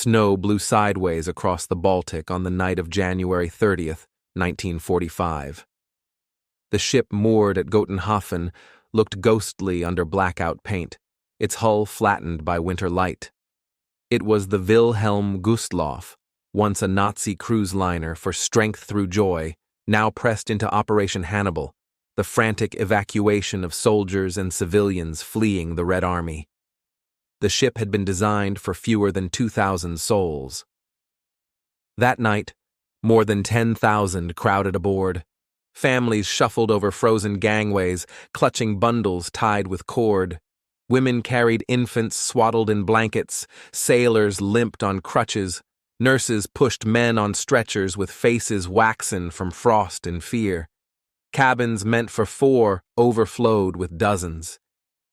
Snow blew sideways across the Baltic on the night of January 30th, 1945. The ship moored at Gotenhafen looked ghostly under blackout paint, its hull flattened by winter light. It was the Wilhelm Gustloff, once a Nazi cruise liner for strength through joy, now pressed into Operation Hannibal, the frantic evacuation of soldiers and civilians fleeing the Red Army. The ship had been designed for fewer than 2,000 souls. That night, more than 10,000 crowded aboard. Families shuffled over frozen gangways, clutching bundles tied with cord. Women carried infants swaddled in blankets, sailors limped on crutches, nurses pushed men on stretchers with faces waxen from frost and fear. Cabins meant for 4 overflowed with dozens.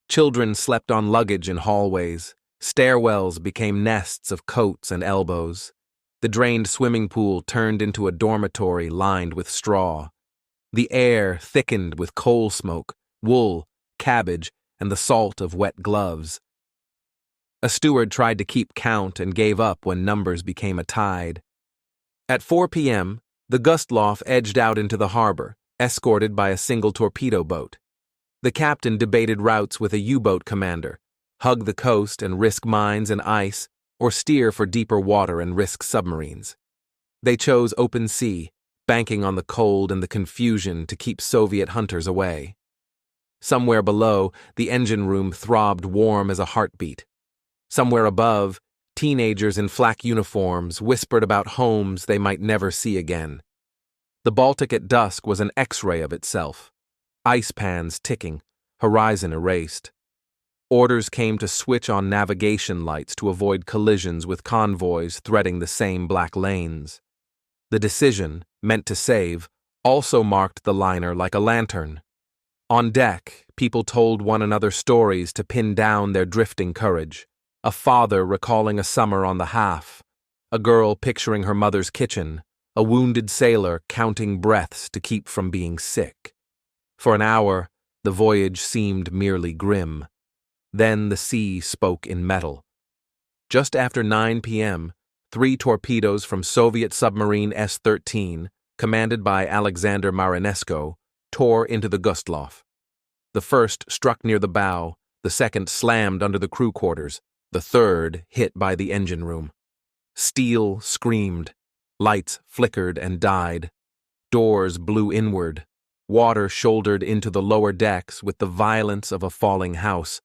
Children slept on luggage in hallways. Stairwells became nests of coats and elbows. The drained swimming pool turned into a dormitory lined with straw. The air thickened with coal smoke, wool, cabbage, and the salt of wet gloves. A steward tried to keep count and gave up when numbers became a tide. At 4 p.m., the Gustloff edged out into the harbor, escorted by a single torpedo boat. The captain debated routes with a U-boat commander, hug the coast and risk mines and ice, or steer for deeper water and risk submarines. They chose open sea, banking on the cold and the confusion to keep Soviet hunters away. Somewhere below, the engine room throbbed warm as a heartbeat. Somewhere above, teenagers in flak uniforms whispered about homes they might never see again. The Baltic at dusk was an X-ray of itself. Ice pans ticking, horizon erased. Orders came to switch on navigation lights to avoid collisions with convoys threading the same black lanes. The decision, meant to save, also marked the liner like a lantern. On deck, people told one another stories to pin down their drifting courage. A father recalling a summer on the Haff, a girl picturing her mother's kitchen, a wounded sailor counting breaths to keep from being sick. For an hour, the voyage seemed merely grim. Then the sea spoke in metal. Just after 9 p.m., 3 torpedoes from Soviet submarine S-13, commanded by Alexander Marinesko, tore into the Gustloff. The first struck near the bow, the second slammed under the crew quarters, the third hit by the engine room. Steel screamed. Lights flickered and died. Doors blew inward. Water shouldered into the lower decks with the violence of a falling house.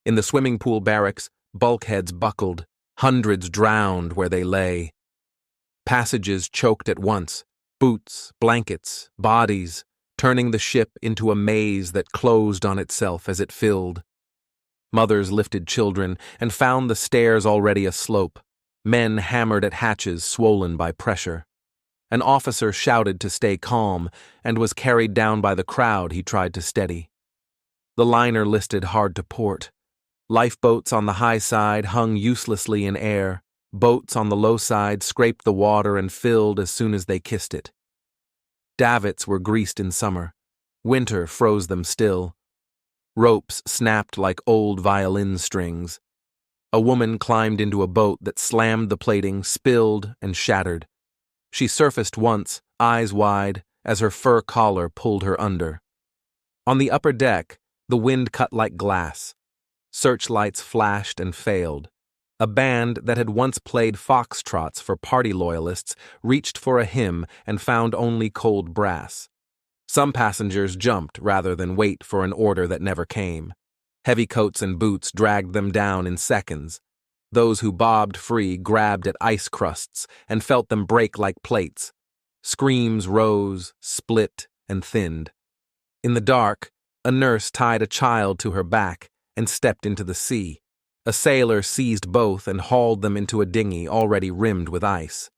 In the swimming pool barracks, bulkheads buckled. Hundreds drowned where they lay. Passages choked at once. Boots, blankets, bodies, turning the ship into a maze that closed on itself as it filled. Mothers lifted children and found the stairs already a slope. Men hammered at hatches swollen by pressure. An officer shouted to stay calm and was carried down by the crowd he tried to steady. The liner listed hard to port. Lifeboats on the high side hung uselessly in air. Boats on the low side scraped the water and filled as soon as they kissed it. Davits were greased in summer. Winter froze them still. Ropes snapped like old violin strings. A woman climbed into a boat that slammed the plating, spilled, and shattered. She surfaced once, eyes wide, as her fur collar pulled her under. On the upper deck, the wind cut like glass. Searchlights flashed and failed. A band that had once played foxtrots for party loyalists reached for a hymn and found only cold brass. Some passengers jumped rather than wait for an order that never came. Heavy coats and boots dragged them down in seconds. Those who bobbed free grabbed at ice crusts and felt them break like plates. Screams rose, split, and thinned. In the dark, a nurse tied a child to her back and stepped into the sea. A sailor seized both and hauled them into a dinghy already rimmed with ice.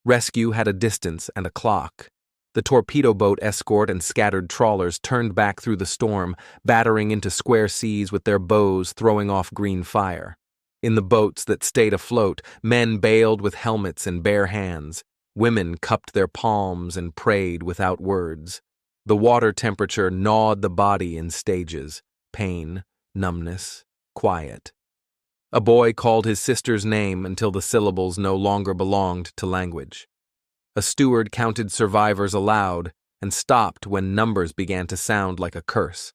Rescue had a distance and a clock. The torpedo boat escort and scattered trawlers turned back through the storm, battering into square seas with their bows throwing off green fire. In the boats that stayed afloat, men bailed with helmets and bare hands. Women cupped their palms and prayed without words. The water temperature gnawed the body in stages: pain, numbness, quiet. A boy called his sister's name until the syllables no longer belonged to language. A steward counted survivors aloud and stopped when numbers began to sound like a curse.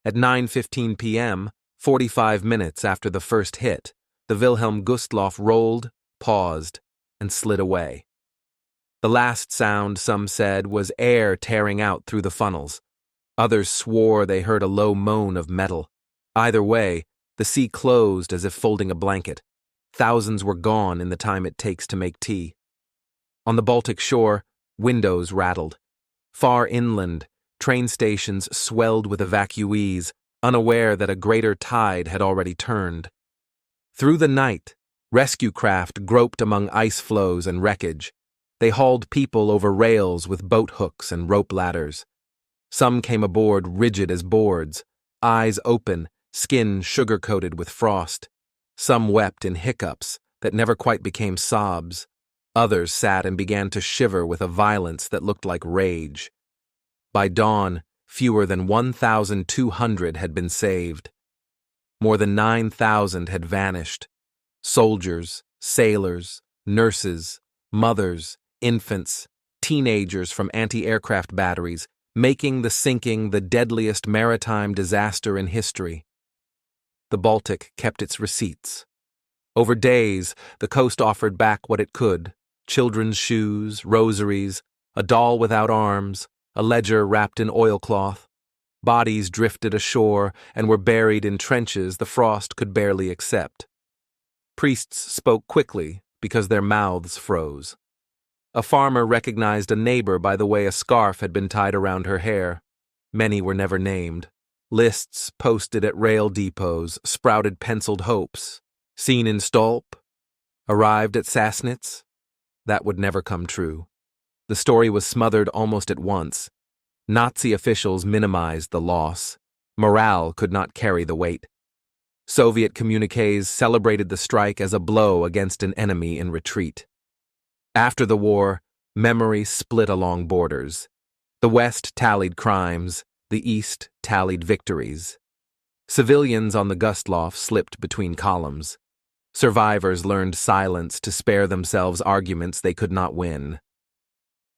At 9:15 p.m., 45 minutes after the first hit, the Wilhelm Gustloff rolled, paused, and slid away. The last sound, some said, was air tearing out through the funnels. Others swore they heard a low moan of metal. Either way, the sea closed as if folding a blanket. Thousands were gone in the time it takes to make tea. On the Baltic shore, windows rattled. Far inland, train stations swelled with evacuees, unaware that a greater tide had already turned. Through the night, rescue craft groped among ice floes and wreckage. They hauled people over rails with boat hooks and rope ladders. Some came aboard rigid as boards, eyes open, skin sugar-coated with frost. Some wept in hiccups that never quite became sobs. Others sat and began to shiver with a violence that looked like rage. By dawn, fewer than 1,200 had been saved. More than 9,000 had vanished. Soldiers, sailors, nurses, mothers, infants, teenagers from anti-aircraft batteries, making the sinking the deadliest maritime disaster in history. The Baltic kept its receipts. Over days, the coast offered back what it could: children's shoes, rosaries, a doll without arms, a ledger wrapped in oilcloth. Bodies drifted ashore and were buried in trenches the frost could barely accept. Priests spoke quickly because their mouths froze. A farmer recognized a neighbor by the way a scarf had been tied around her hair. Many were never named. Lists posted at rail depots sprouted penciled hopes. Seen in Stolp? Arrived at Sassnitz? That would never come true. The story was smothered almost at once. Nazi officials minimized the loss. Morale could not carry the weight. Soviet communiques celebrated the strike as a blow against an enemy in retreat. After the war, memory split along borders. The West tallied crimes, the East tallied victories. Civilians on the Gustloff slipped between columns. Survivors learned silence to spare themselves arguments they could not win.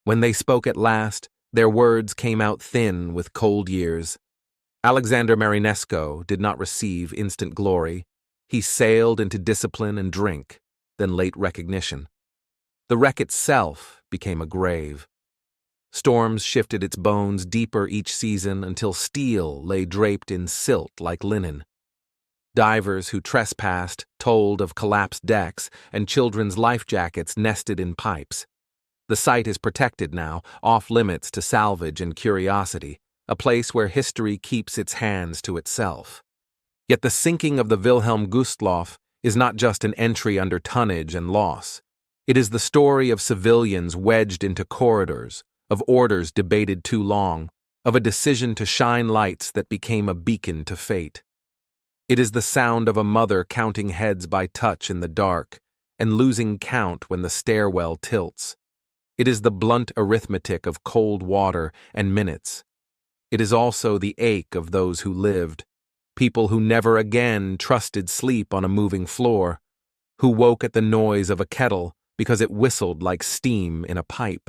When they spoke at last, their words came out thin with cold years. Alexander Marinesco did not receive instant glory. He sailed into discipline and drink, then late recognition. The wreck itself became a grave. Storms shifted its bones deeper each season until steel lay draped in silt like linen. Divers who trespassed told of collapsed decks and children's life jackets nested in pipes. The site is protected now, off limits to salvage and curiosity, a place where history keeps its hands to itself. Yet the sinking of the Wilhelm Gustloff is not just an entry under tonnage and loss. It is the story of civilians wedged into corridors, of orders debated too long, of a decision to shine lights that became a beacon to fate. It is the sound of a mother counting heads by touch in the dark and losing count when the stairwell tilts. It is the blunt arithmetic of cold water and minutes. It is also the ache of those who lived, people who never again trusted sleep on a moving floor, who woke at the noise of a kettle because it whistled like steam in a pipe.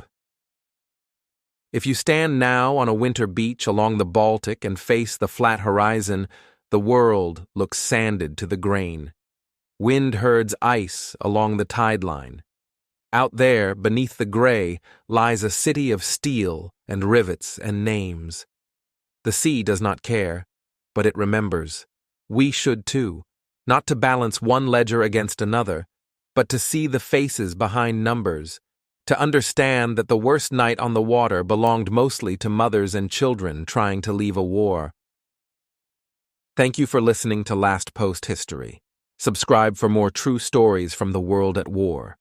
If you stand now on a winter beach along the Baltic and face the flat horizon, the world looks sanded to the grain. Wind herds ice along the tide line. Out there, beneath the gray, lies a city of steel and rivets and names. The sea does not care, but it remembers. We should too, not to balance one ledger against another, but to see the faces behind numbers, to understand that the worst night on the water belonged mostly to mothers and children trying to leave a war. Thank you for listening to Last Post History. Subscribe for more true stories from the world at war.